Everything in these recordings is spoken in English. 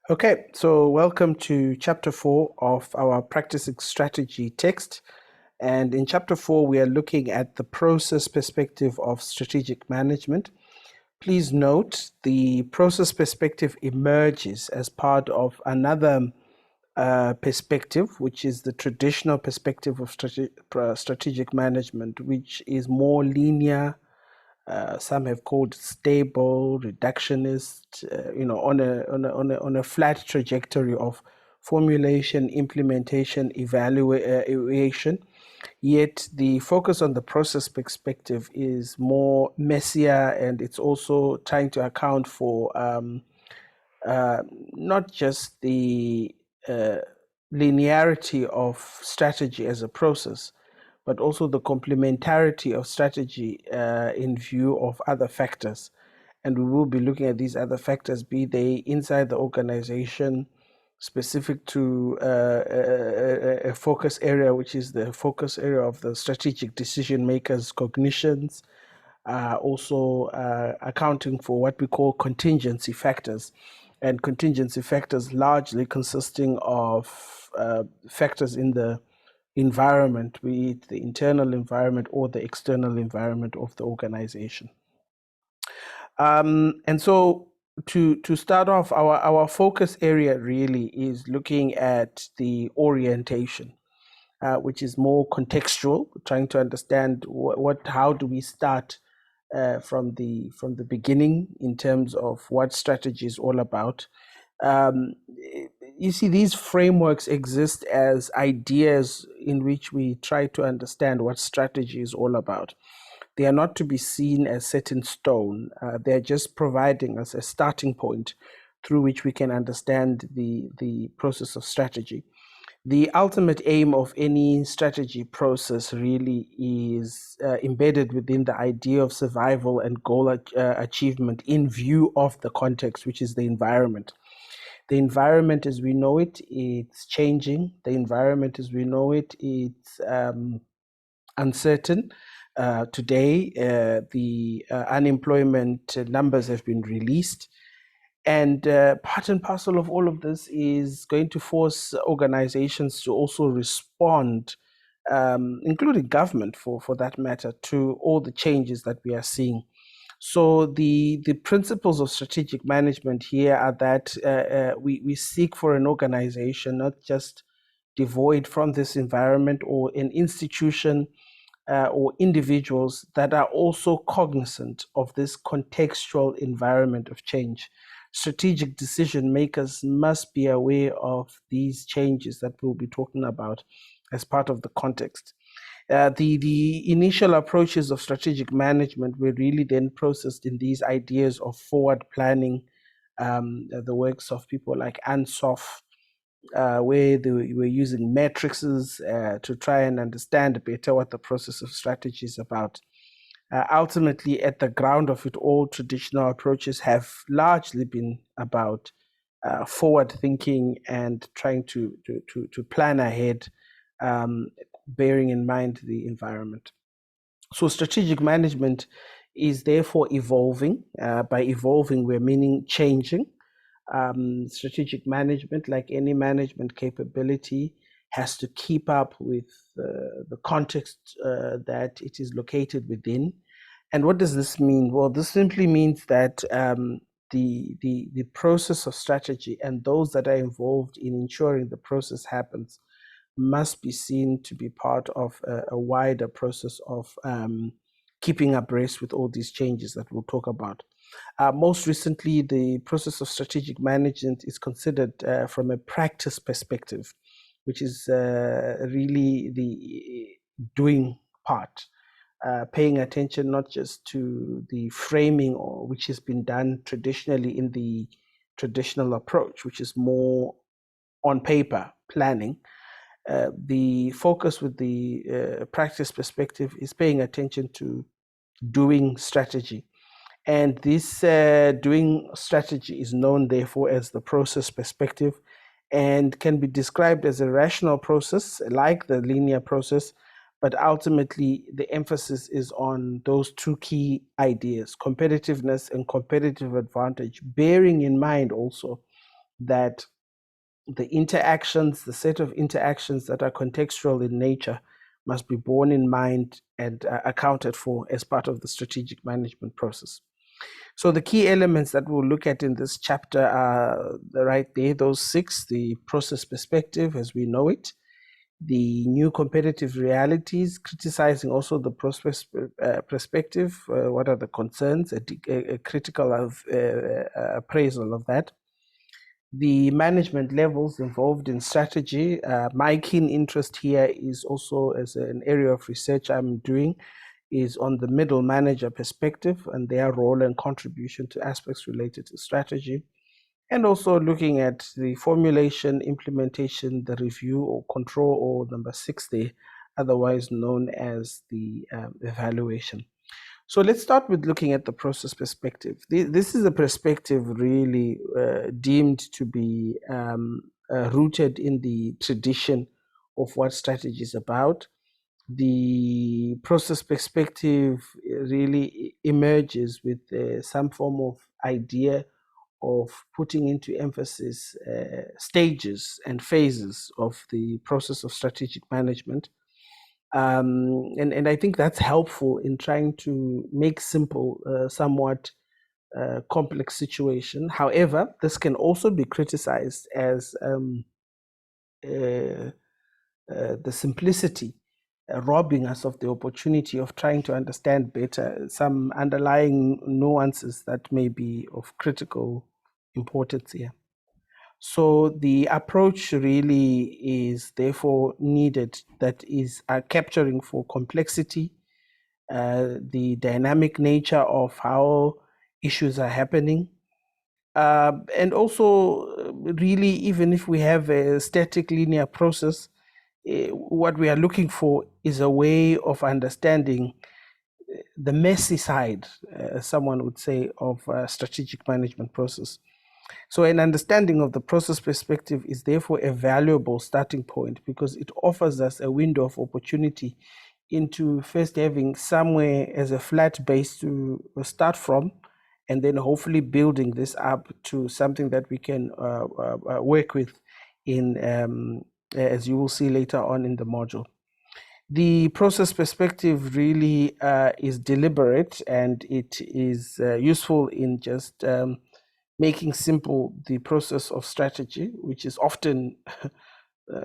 Okay, so welcome to chapter 4 of our practicing strategy text. And in chapter 4, we are looking at the process perspective of strategic management. Please note the process perspective emerges as part of another perspective, which is the traditional perspective of strategic management, which is more linear. Some have called it stable, reductionist, on a flat trajectory of formulation, implementation, evaluation. Yet the focus on the process perspective is more messier, and it's also trying to account for uh, not just the uh, linearity of strategy as a process, but also the complementarity of strategy in view of other factors. And we will be looking at these other factors, be they inside the organization, specific to a focus area, which is the focus area of the strategic decision makers' cognitions, also accounting for what we call contingency factors. And contingency factors largely consisting of factors in the environment, be it the internal environment or the external environment of the organization. And so to start off, our focus area really is looking at the orientation, which is more contextual, trying to understand how do we start from the beginning in terms of what strategy is all about. Um, you see, these frameworks exist as ideas in which we try to understand what strategy is all about. They are not to be seen as set in stone. They're just providing us a starting point through which we can understand the process of strategy. The ultimate aim of any strategy process really is embedded within the idea of survival and goal achievement in view of the context, which is the environment. The environment as we know it, it's changing. The environment as we know it, it's uncertain. Today, the unemployment numbers have been released. And part and parcel of all of this is going to force organizations to also respond, including government for that matter, to all the changes that we are seeing. So the principles of strategic management here are that we seek for an organization not just devoid from this environment, or an institution or individuals that are also cognizant of this contextual environment of change. Strategic decision makers must be aware of these changes that we'll be talking about as part of the context. The initial approaches of strategic management were really then processed in these ideas of forward planning, the works of people like Ansoff, where they were using matrices to try and understand better what the process of strategy is about. Ultimately, at the ground of it all, traditional approaches have largely been about forward thinking and trying to plan ahead, um, bearing in mind the environment. So, strategic management is therefore evolving. By evolving, we're meaning changing. Strategic management, like any management capability, has to keep up with the context that it is located within. And what does this mean? Well, this simply means that the process of strategy and those that are involved in ensuring the process happens must be seen to be part of a wider process of keeping abreast with all these changes that we'll talk about. Most recently, the process of strategic management is considered from a practice perspective, which is really the doing part, paying attention not just to the framing, or which has been done traditionally in the traditional approach, which is more on paper planning. The focus with the practice perspective is paying attention to doing strategy. And this doing strategy is known, therefore, as the process perspective, and can be described as a rational process, like the linear process. But ultimately, the emphasis is on those two key ideas: competitiveness and competitive advantage, bearing in mind also that the interactions, the set of interactions that are contextual in nature, must be borne in mind and accounted for as part of the strategic management process. So the key elements that we'll look at in this chapter are right there, those 6: the process perspective as we know it, the new competitive realities, criticizing also the process perspective, what are the concerns, a critical appraisal of that, the management levels involved in strategy. My keen interest here is also, as an area of research I'm doing, is on the middle manager perspective and their role and contribution to aspects related to strategy, and also looking at the formulation, implementation, the review or control, or number 6 there, otherwise known as the evaluation. So let's start with looking at the process perspective. This is a perspective really deemed to be rooted in the tradition of what strategy is about. The process perspective really emerges with some form of idea of putting into emphasis stages and phases of the process of strategic management. And I think that's helpful in trying to make simple, somewhat complex situation. However, this can also be criticized as the simplicity robbing us of the opportunity of trying to understand better some underlying nuances that may be of critical importance here. So the approach really is therefore needed that is capturing for complexity, the dynamic nature of how issues are happening. And also, really, even if we have a static linear process, what we are looking for is a way of understanding the messy side, someone would say, of a strategic management process. So an understanding of the process perspective is therefore a valuable starting point because it offers us a window of opportunity into first having somewhere as a flat base to start from, and then hopefully building this up to something that we can work with in, as you will see later on in the module. The process perspective really is deliberate, and it is useful in just making simple the process of strategy, which is often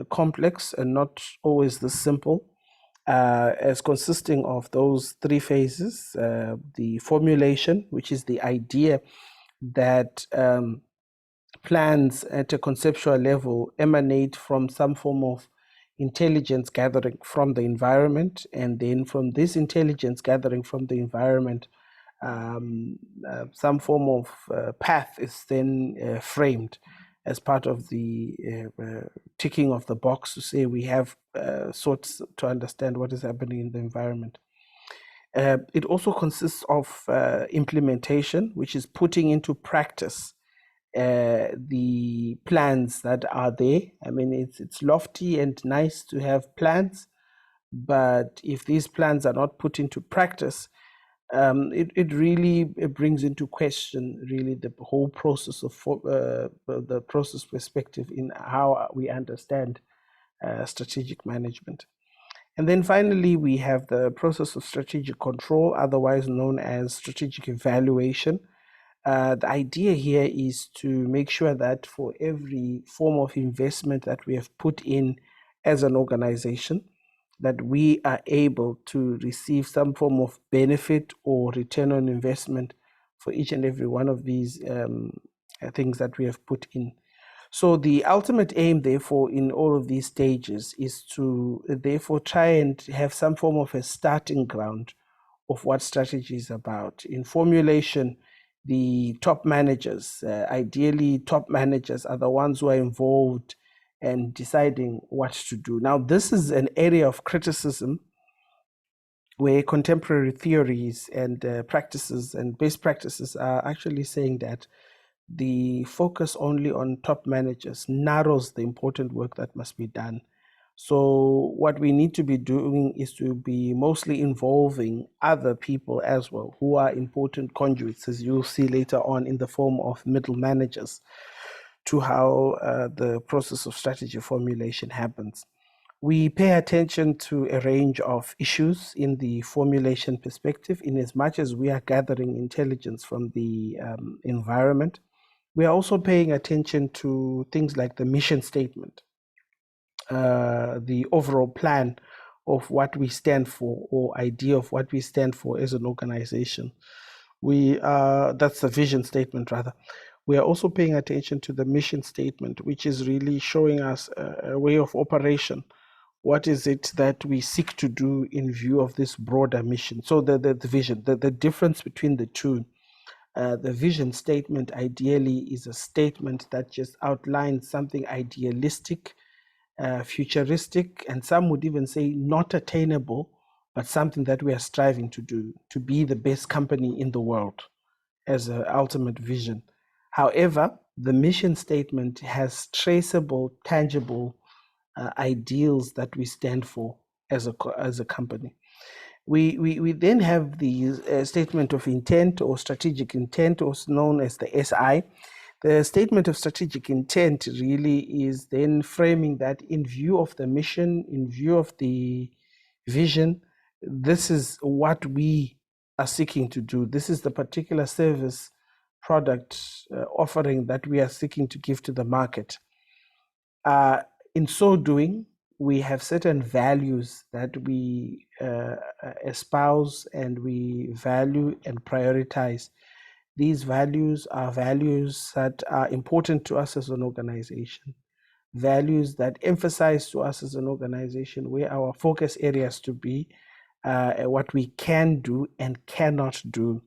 complex and not always this simple, as consisting of those 3 phases: the formulation, which is the idea that plans at a conceptual level emanate from some form of intelligence gathering from the environment, and then from this intelligence gathering from the environment, some form of path is then framed as part of the ticking of the box to say we have sought to understand what is happening in the environment. It also consists of implementation, which is putting into practice the plans that are there. I mean, it's lofty and nice to have plans, but if these plans are not put into practice, it really brings into question really the whole process of the process perspective in how we understand strategic management. And then finally, we have the process of strategic control, otherwise known as strategic evaluation. The idea here is to make sure that for every form of investment that we have put in as an organization, that we are able to receive some form of benefit or return on investment for each and every one of these things that we have put in. So the ultimate aim, therefore, in all of these stages is to therefore try and have some form of a starting ground of what strategy is about. In formulation, the top managers, ideally top managers, are the ones who are involved and deciding what to do. Now, this is an area of criticism where contemporary theories and practices and best practices are actually saying that the focus only on top managers narrows the important work that must be done. So what we need to be doing is to be mostly involving other people as well, who are important conduits, as you'll see later on, in the form of middle managers. to how the process of strategy formulation happens. We pay attention to a range of issues in the formulation perspective, in as much as we are gathering intelligence from the environment. We are also paying attention to things like the mission statement, the overall plan of what we stand for, or idea of what we stand for as an organization. That's the vision statement rather. We are also paying attention to the mission statement, which is really showing us a way of operation. What is it that we seek to do in view of this broader mission? So the vision, the difference between the two, the vision statement ideally is a statement that just outlines something idealistic, futuristic, and some would even say not attainable, but something that we are striving to do, to be the best company in the world as an ultimate vision. However, the mission statement has traceable, tangible ideals that we stand for as a company. We then have the statement of intent or strategic intent, also known as the SI. The statement of strategic intent really is then framing that in view of the mission, in view of the vision, this is what we are seeking to do. This is the particular service, product, offering that we are seeking to give to the market. In so doing, we have certain values that we espouse and we value and prioritize. These values are values that are important to us as an organization, values that emphasize to us as an organization where our focus areas to be, what we can do and cannot do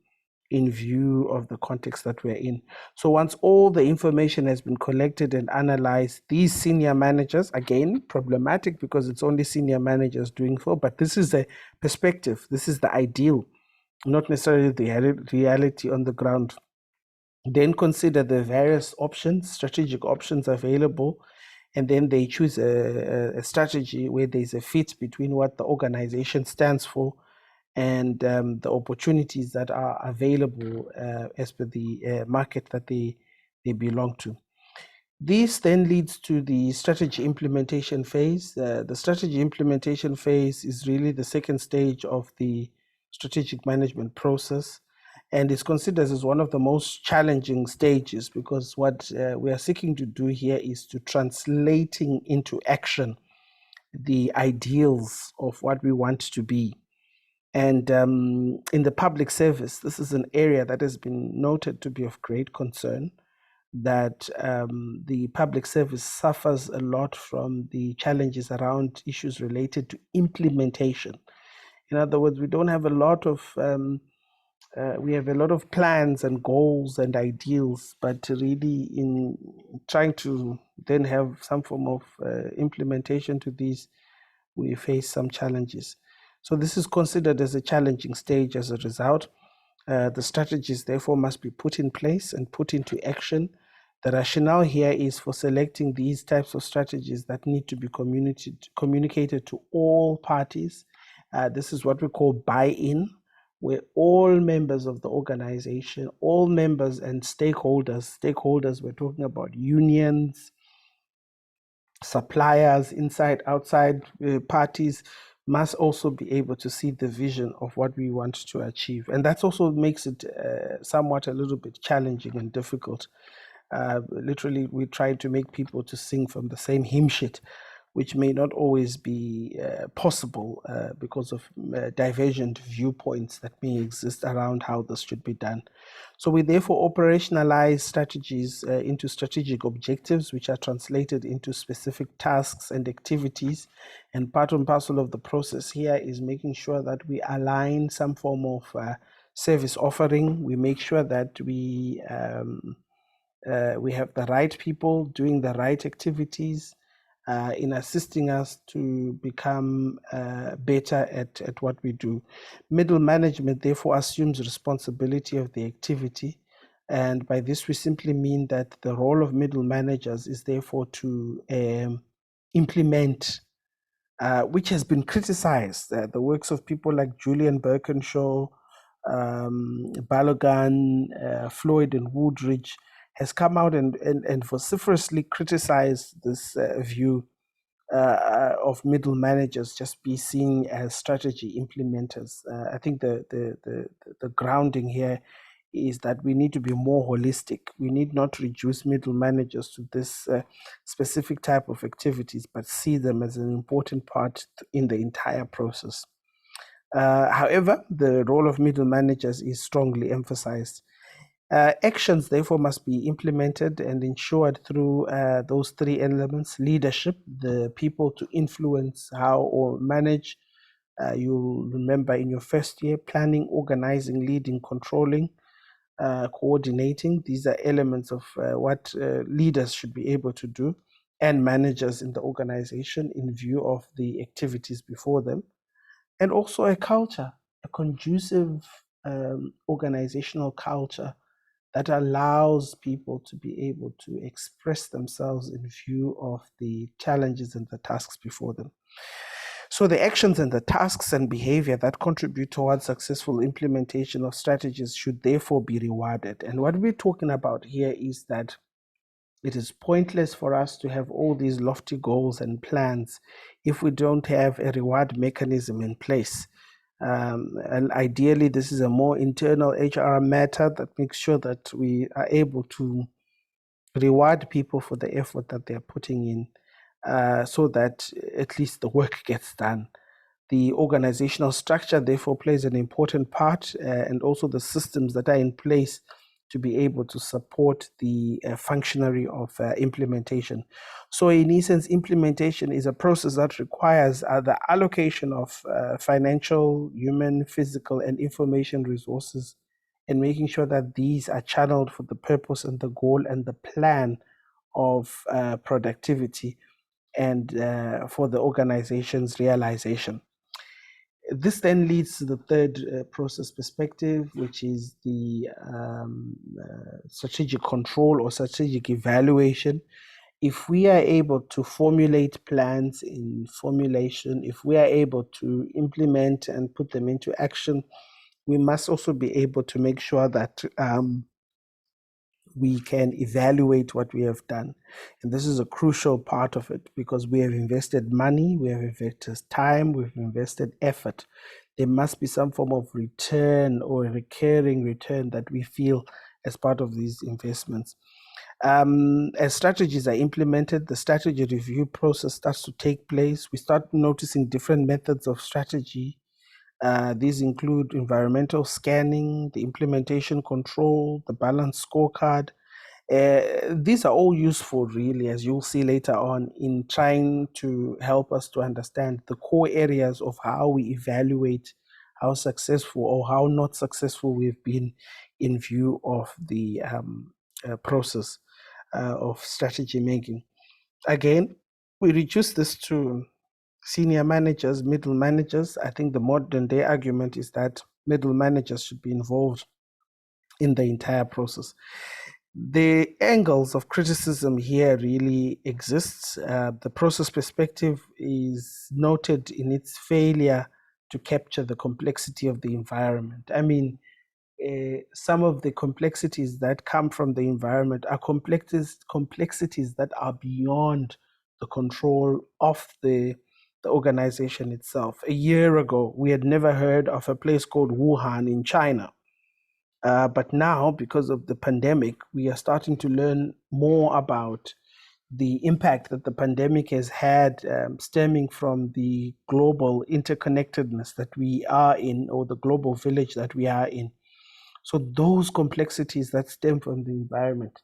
in view of the context that we're in. So once all the information has been collected and analyzed, these senior managers, again, problematic because it's only senior managers doing so, but this is the perspective, this is the ideal, not necessarily the reality on the ground. Then consider the various options, strategic options available, and then they choose a strategy where there's a fit between what the organization stands for and the opportunities that are available as per the market that they belong to. This then leads to the strategy implementation phase. The strategy implementation phase is really the second stage of the strategic management process, and is considered as one of the most challenging stages, because what we are seeking to do here is to translating into action the ideals of what we want to be. And in the public service, this is an area that has been noted to be of great concern, that the public service suffers a lot from the challenges around issues related to implementation. In other words, we don't have a lot of, we have a lot of plans and goals and ideals, but really in trying to then have some form of implementation to these, we face some challenges. So this is considered as a challenging stage as a result. The strategies therefore must be put in place and put into action. The rationale here is for selecting these types of strategies that need to be communicated to all parties. This is what we call buy-in, where all members of the organization, all members and stakeholders, we're talking about unions, suppliers, inside, outside parties, must also be able to see the vision of what we want to achieve. And that also makes it somewhat a little bit challenging and difficult. Literally, we try to make people to sing from the same hymn sheet, which may not always be possible because of divergent viewpoints that may exist around how this should be done. So we therefore operationalize strategies into strategic objectives, which are translated into specific tasks and activities. And part and parcel of the process here is making sure that we align some form of service offering. We make sure that we have the right people doing the right activities in assisting us to become better at what we do. Middle management therefore assumes responsibility of the activity. And by this, we simply mean that the role of middle managers is therefore to implement, which has been criticized. The works of people like Julian Birkinshaw, Balogun, Floyd and Woodridge has come out and vociferously criticized this view of middle managers just be seen as strategy implementers. I think the grounding here is that we need to be more holistic. We need not to reduce middle managers to this specific type of activities, but see them as an important part in the entire process. However, the role of middle managers is strongly emphasized. Actions, therefore, must be implemented and ensured through those three elements: leadership, the people to influence how or manage. You'll remember in your first year, planning, organizing, leading, controlling, coordinating. These are elements of what leaders should be able to do, and managers in the organization in view of the activities before them. And also a culture, a conducive organizational culture that allows people to be able to express themselves in view of the challenges and the tasks before them. So the actions and the tasks and behavior that contribute towards successful implementation of strategies should therefore be rewarded. And what we're talking about here is that it is pointless for us to have all these lofty goals and plans if we don't have a reward mechanism in place. And ideally, this is a more internal HR matter that makes sure that we are able to reward people for the effort that they're putting in, so that at least the work gets done. The organizational structure, therefore, plays an important part, and also the systems that are in place to be able to support the functionary of implementation. So in essence, implementation is a process that requires the allocation of financial, human, physical, and information resources, and making sure that these are channeled for the purpose and the goal and the plan of productivity and for the organization's realization. This then leads to the third process perspective, which is the strategic control or strategic evaluation. If we are able to formulate plans in formulation, if we are able to implement and put them into action, we must also be able to make sure that we can evaluate what we have done. And this is a crucial part of it because we have invested money, we have invested time, we've invested effort. There must be some form of return or a recurring return that we feel as part of these investments. As strategies are implemented, the strategy review process starts to take place. We start noticing different methods of strategy. These include environmental scanning, the implementation control, the balance scorecard. These are all useful, really, as you'll see later on, in trying to help us to understand the core areas of how we evaluate how successful or how not successful we've been in view of the process of strategy making. Again, we reduce this to senior managers, middle managers. I think the modern day argument is that middle managers should be involved in the entire process. The angles of criticism here really exists. The process perspective is noted in its failure to capture the complexity of the environment. I mean, some of the complexities that come from the environment are complexities that are beyond the control of the organization itself. A year ago, we had never heard of a place called Wuhan in China. But now, because of the pandemic, we are starting to learn more about the impact that the pandemic has had, stemming from the global interconnectedness that we are in, or the global village that we are in. So those complexities that stem from the environment,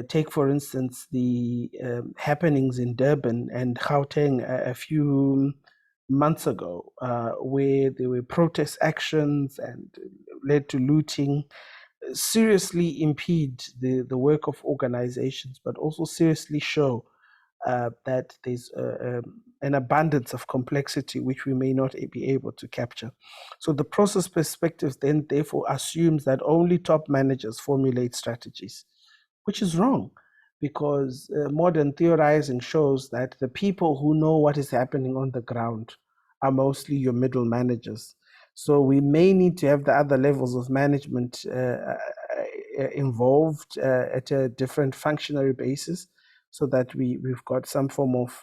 take for instance the happenings in Durban and Gauteng a few months ago, where there were protest actions and led to looting, seriously impede the work of organizations, but also seriously show that there's an abundance of complexity which we may not be able to capture. So the process perspective then therefore assumes that only top managers formulate strategies, which is wrong, because modern theorizing shows that the people who know what is happening on the ground are mostly your middle managers. So we may need to have the other levels of management involved at a different functionary basis, so that we've got some form of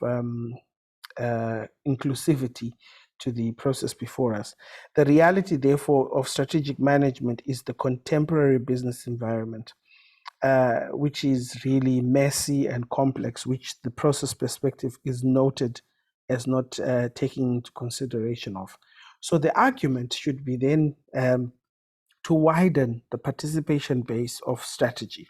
inclusivity to the process before us. The reality, therefore, of strategic management is the contemporary business environment, which is really messy and complex, which the process perspective is noted as not taking into consideration of. So the argument should be then to widen the participation base of strategy,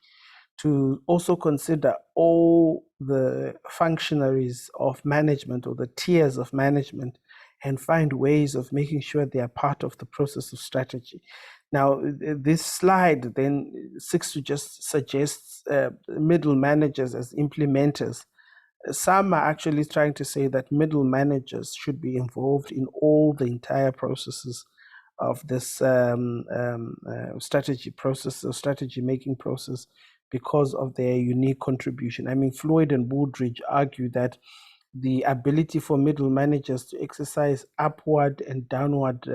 to also consider all the functionaries of management or the tiers of management and find ways of making sure they are part of the process of strategy. Now, this slide then seeks to just suggest middle managers as implementers. Some are actually trying to say that middle managers should be involved in all the entire processes of this strategy process or strategy making process because of their unique contribution. I mean, Floyd and Woodridge argue that the ability for middle managers to exercise upward and downward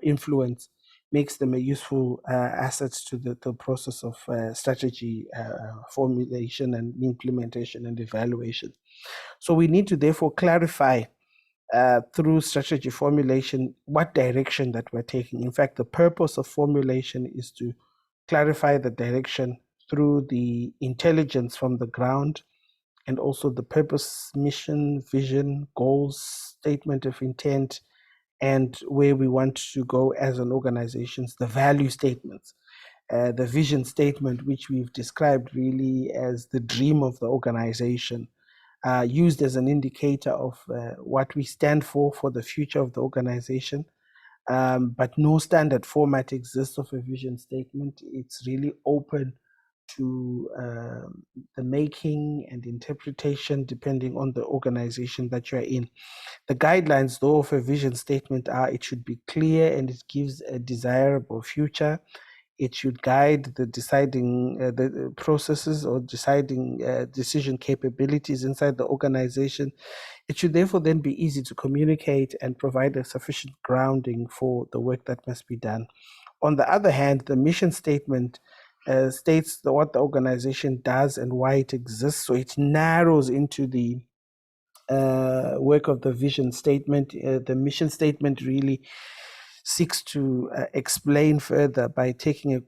influence makes them a useful asset to the process of strategy formulation and implementation and evaluation. So we need to therefore clarify through strategy formulation what direction that we're taking. In fact, the purpose of formulation is to clarify the direction through the intelligence from the ground, and also the purpose, mission, vision, goals, statement of intent, and where we want to go as an organization, the value statements. The vision statement, which we've described really as the dream of the organization, used as an indicator of what we stand for the future of the organization. But no standard format exists of a vision statement. It's really open to the making and interpretation depending on the organization that you're in. The guidelines, though, of a vision statement are it should be clear and it gives a desirable future. It should guide the deciding the processes or deciding decision capabilities inside the organization. It should therefore then be easy to communicate and provide a sufficient grounding for the work that must be done. On the other hand, the mission statement states what the organization does and why it exists. So it narrows into the work of the vision statement. The mission statement really seeks to explain further by taking a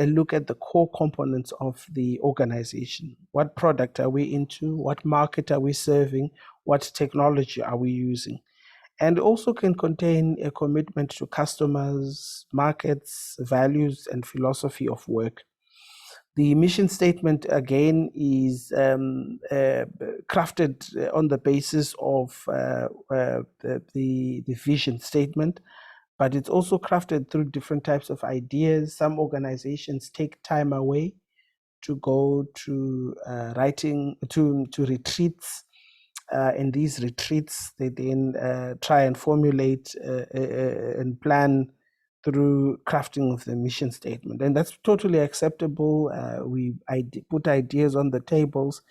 look at the core components of the organization. What product are we into? What market are we serving? What technology are we using? And also can contain a commitment to customers, markets, values, and philosophy of work. The mission statement, again, is crafted on the basis of the vision statement, but it's also crafted through different types of ideas. Some organizations take time away to go to writing, to retreats. In these retreats, they then try and formulate and plan through crafting of the mission statement. And that's totally acceptable. We put ideas on the tables.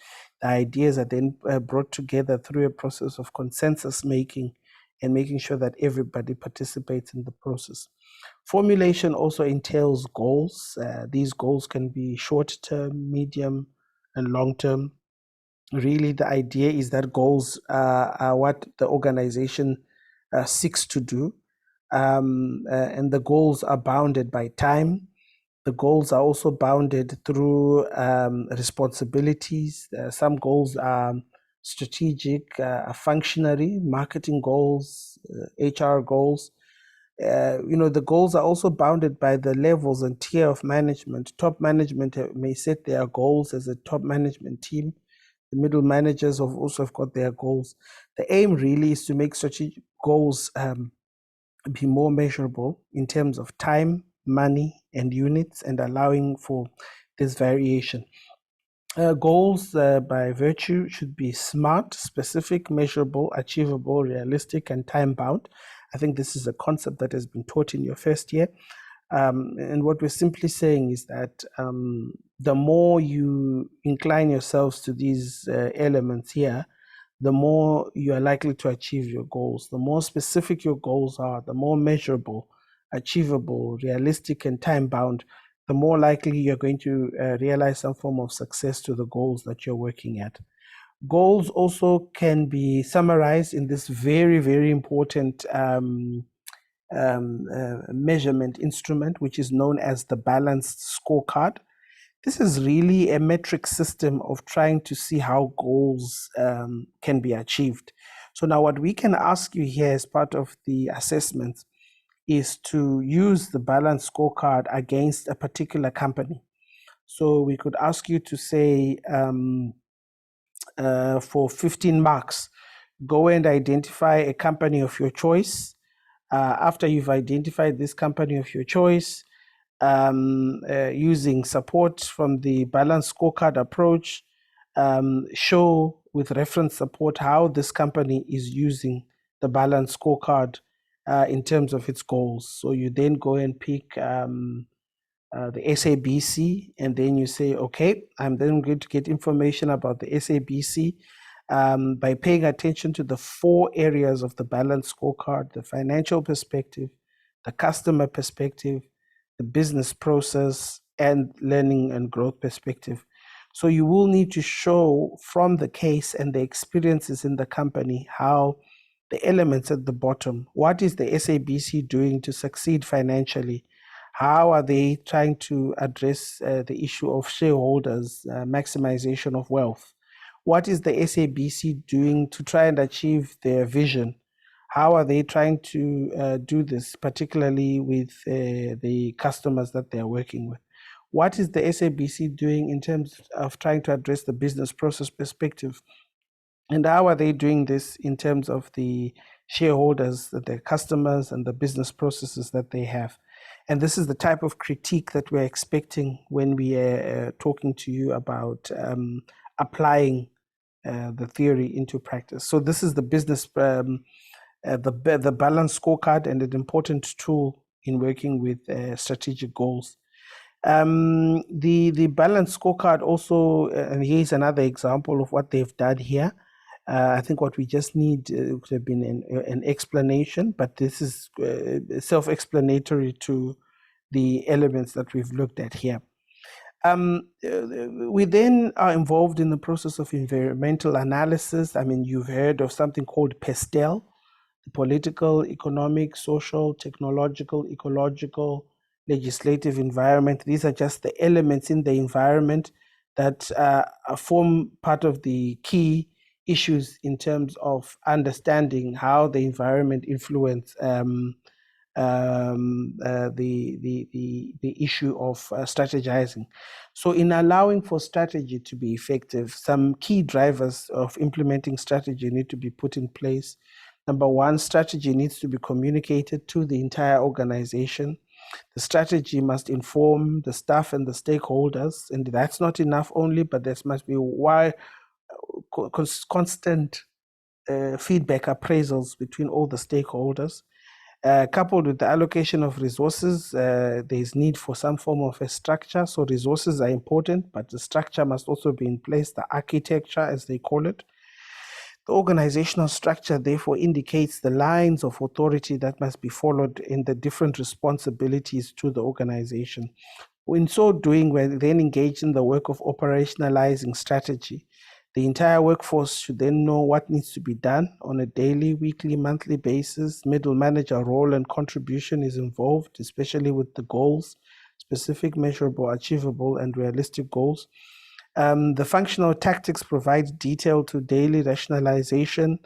The ideas are then brought together through a process of consensus making and making sure that everybody participates in the process. Formulation also entails goals. These goals can be short-term, medium, and long-term. Really, the idea is that goals are what the organization seeks to do. And the goals are bounded by time. The goals are also bounded through responsibilities. Some goals are strategic, functionary, marketing goals, HR goals. The goals are also bounded by the levels and tier of management. Top management may set their goals as a top management team. The middle managers have also got their goals. The aim really is to make strategic goals be more measurable in terms of time, money, and units, and allowing for this variation. Goals by virtue should be smart, specific, measurable, achievable, realistic, and time-bound. I think this is a concept that has been taught in your first year. And what we're simply saying is that the more you incline yourselves to these elements here, the more you are likely to achieve your goals. The more specific your goals are, the more measurable achievable, realistic, and time-bound, the more likely you're going to realize some form of success to the goals that you're working at. Goals also can be summarized in this very, very important measurement instrument, which is known as the balanced scorecard. This is really a metric system of trying to see how goals can be achieved. So now what we can ask you here as part of the assessment is to use the balanced scorecard against a particular company. So we could ask you to say, for 15 marks, go and identify a company of your choice. After you've identified this company of your choice, using support from the balanced scorecard approach, show with reference support how this company is using the balanced scorecard in terms of its goals. So you then go and pick the SABC, and then you say, okay, I'm then going to get information about the SABC by paying attention to the 4 areas of the balanced scorecard: the financial perspective, the customer perspective, the business process, and learning and growth perspective. So you will need to show from the case and the experiences in the company how the elements at the bottom, what is the SABC doing to succeed financially? How are they trying to address the issue of shareholders, maximization of wealth? What is the SABC doing to try and achieve their vision? How are they trying to do this, particularly with the customers that they're working with? What is the SABC doing in terms of trying to address the business process perspective? And how are they doing this in terms of the shareholders, the customers, and the business processes that they have? And this is the type of critique that we're expecting when we are talking to you about applying the theory into practice. So this is the business, the balanced scorecard, and an important tool in working with strategic goals. The balanced scorecard also, and here's another example of what they've done here. I think what we just need could have been an explanation, but this is self-explanatory to the elements that we've looked at here. We then are involved in the process of environmental analysis. I mean, you've heard of something called PESTEL: the political, economic, social, technological, ecological, legislative environment. These are just the elements in the environment that form part of the key issues in terms of understanding how the environment influence the issue of strategizing. So in allowing for strategy to be effective, some key drivers of implementing strategy need to be put in place. Number one, strategy needs to be communicated to the entire organization. The strategy must inform the staff and the stakeholders, and that's not enough only, but there must be constant feedback appraisals between all the stakeholders. Coupled with the allocation of resources, there is need for some form of a structure. So resources are important, but the structure must also be in place, the architecture, as they call it. The organizational structure, therefore, indicates the lines of authority that must be followed in the different responsibilities to the organization. In so doing, we're then engaged in the work of operationalizing strategy. The entire workforce should then know what needs to be done on a daily, weekly, monthly basis. Middle manager role and contribution is involved, especially with the goals, specific, measurable, achievable, and realistic goals. The functional tactics provide detail to daily rationalization,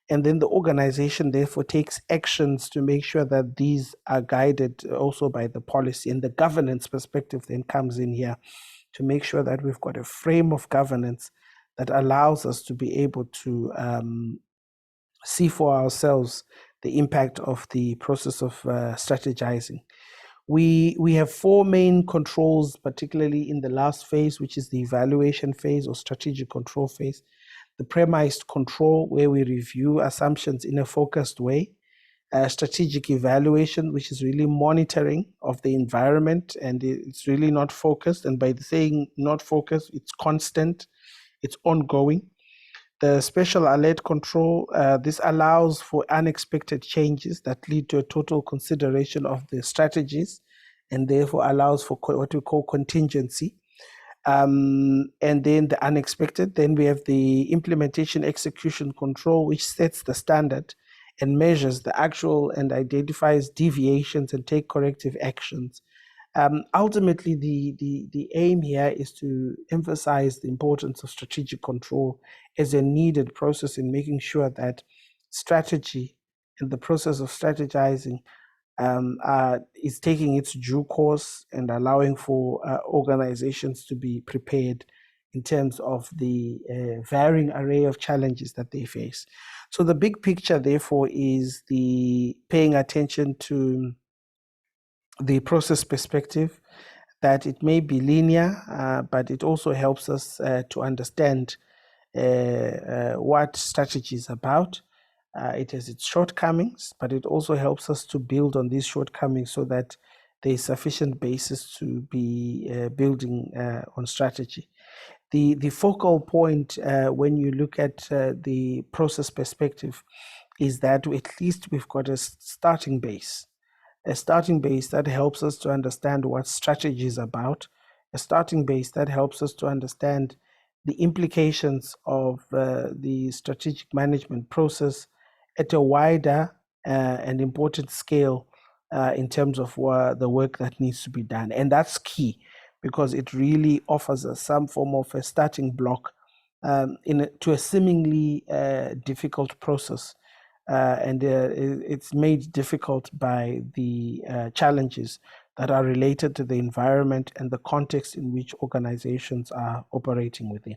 and then the organization therefore takes actions to make sure that these are guided also by the policy. And the governance perspective then comes in here to make sure that we've got a frame of governance that allows us to be able to see for ourselves the impact of the process of strategizing. We have 4 main controls, particularly in the last phase, which is the evaluation phase or strategic control phase. The premised control, where we review assumptions in a focused way. Strategic evaluation, which is really monitoring of the environment, and it's really not focused. And by saying not focused, it's constant, it's ongoing. The special alert control, this allows for unexpected changes that lead to a total consideration of the strategies and therefore allows for what we call contingency. And then the unexpected, then we have the implementation execution control, which sets the standard and measures the actual and identifies deviations and take corrective actions. Ultimately, the aim here is to emphasize the importance of strategic control as a needed process in making sure that strategy and the process of strategizing is taking its due course and allowing for organizations to be prepared in terms of the varying array of challenges that they face. So the big picture, therefore, is the paying attention to the process perspective, that it may be linear, but it also helps us to understand what strategy is about. It has its shortcomings, but it also helps us to build on these shortcomings so that there is sufficient basis to be building on strategy. The focal point when you look at the process perspective is that at least we've got a starting base that helps us to understand what strategy is about, a starting base that helps us to understand the implications of the strategic management process at a wider and important scale in terms of the work that needs to be done. And that's key because it really offers us some form of a starting block to a seemingly difficult process. And it's made difficult by the challenges that are related to the environment and the context in which organizations are operating within.